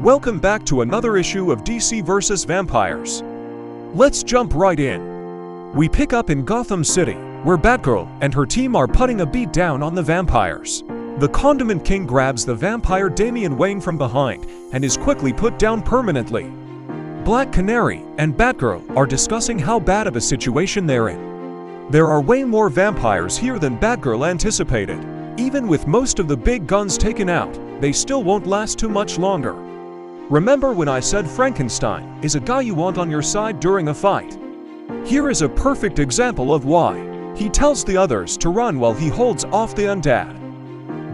Welcome back to another issue of DC vs. Vampires. Let's jump right in. We pick up in Gotham City, where Batgirl and her team are putting a beat down on the vampires. The Condiment King grabs the vampire Damian Wayne from behind and is quickly put down permanently. Black Canary and Batgirl are discussing how bad of a situation they're in. There are way more vampires here than Batgirl anticipated. Even with most of the big guns taken out, they still won't last too much longer. Remember when I said Frankenstein is a guy you want on your side during a fight? Here is a perfect example of why. He tells the others to run while he holds off the undead.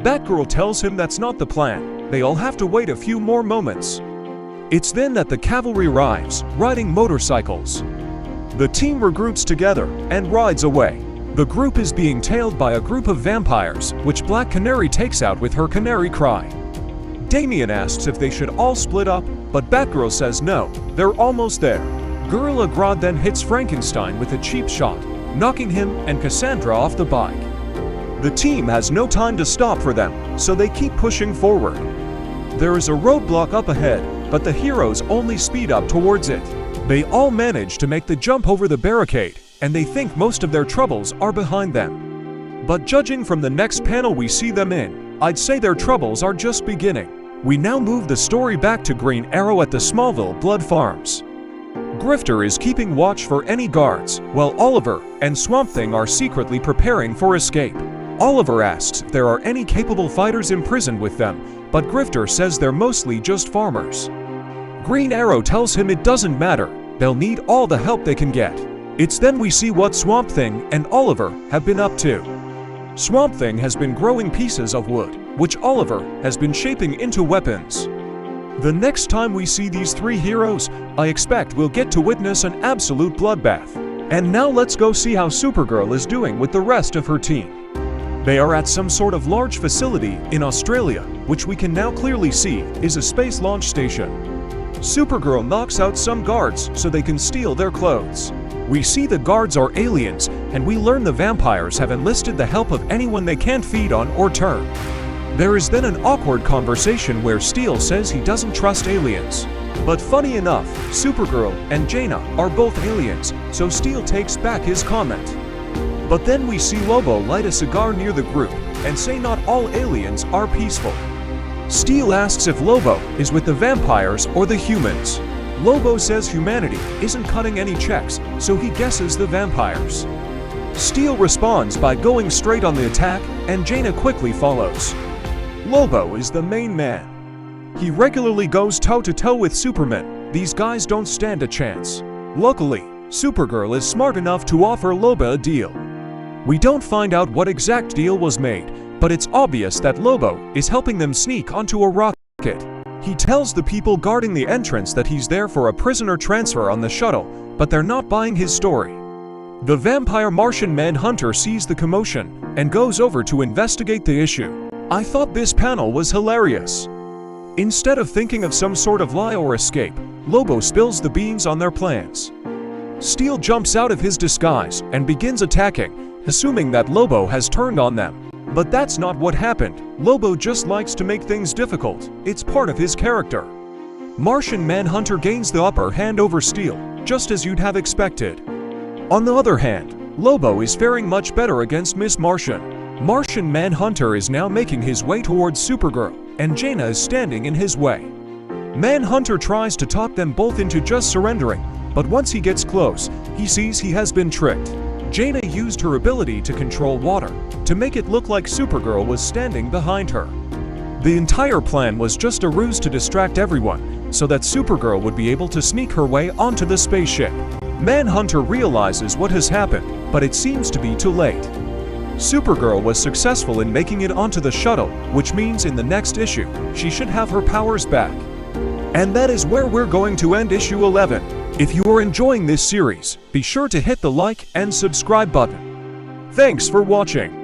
Batgirl tells him that's not the plan. They all have to wait a few more moments. It's then that the cavalry arrives, riding motorcycles. The team regroups together and rides away. The group is being tailed by a group of vampires, which Black Canary takes out with her canary cry. Damian asks if they should all split up, but Batgirl says no, they're almost there. Gorilla Grodd then hits Frankenstein with a cheap shot, knocking him and Cassandra off the bike. The team has no time to stop for them, so they keep pushing forward. There is a roadblock up ahead, but the heroes only speed up towards it. They all manage to make the jump over the barricade, and they think most of their troubles are behind them. But judging from the next panel we see them in, I'd say their troubles are just beginning. We now move the story back to Green Arrow at the Smallville Blood Farms. Grifter is keeping watch for any guards, while Oliver and Swamp Thing are secretly preparing for escape. Oliver asks if there are any capable fighters imprisoned with them, but Grifter says they're mostly just farmers. Green Arrow tells him it doesn't matter, they'll need all the help they can get. It's then we see what Swamp Thing and Oliver have been up to. Swamp Thing has been growing pieces of wood, which Oliver has been shaping into weapons. The next time we see these three heroes, I expect we'll get to witness an absolute bloodbath. And now let's go see how Supergirl is doing with the rest of her team. They are at some sort of large facility in Australia, which we can now clearly see is a space launch station. Supergirl knocks out some guards so they can steal their clothes. We see the guards are aliens, and we learn the vampires have enlisted the help of anyone they can't feed on or turn. There is then an awkward conversation where Steel says he doesn't trust aliens. But funny enough, Supergirl and Jaina are both aliens, so Steel takes back his comment. But then we see Lobo light a cigar near the group and say not all aliens are peaceful. Steel asks if Lobo is with the vampires or the humans. Lobo says humanity isn't cutting any checks, so he guesses the vampires. Steel responds by going straight on the attack, and Jaina quickly follows. Lobo is the main man. He regularly goes toe-to-toe with Superman. These guys don't stand a chance. Luckily, Supergirl is smart enough to offer Lobo a deal. We don't find out what exact deal was made, but it's obvious that Lobo is helping them sneak onto a rocket. He tells the people guarding the entrance that he's there for a prisoner transfer on the shuttle, but they're not buying his story. The vampire Martian Manhunter sees the commotion and goes over to investigate the issue. I thought this panel was hilarious. Instead of thinking of some sort of lie or escape, Lobo spills the beans on their plans. Steel jumps out of his disguise and begins attacking, assuming that Lobo has turned on them. But that's not what happened. Lobo just likes to make things difficult. It's part of his character. Martian Manhunter gains the upper hand over Steel, just as you'd have expected. On the other hand, Lobo is faring much better against Miss Martian. Martian Manhunter is now making his way towards Supergirl, and Jaina is standing in his way. Manhunter tries to talk them both into just surrendering, but once he gets close, he sees he has been tricked. Jaina used her ability to control water to make it look like Supergirl was standing behind her. The entire plan was just a ruse to distract everyone so that Supergirl would be able to sneak her way onto the spaceship. Manhunter realizes what has happened, but it seems to be too late. Supergirl was successful in making it onto the shuttle, which means in the next issue, she should have her powers back. And that is where we're going to end issue 11. If you are enjoying this series, be sure to hit the like and subscribe button. Thanks for watching.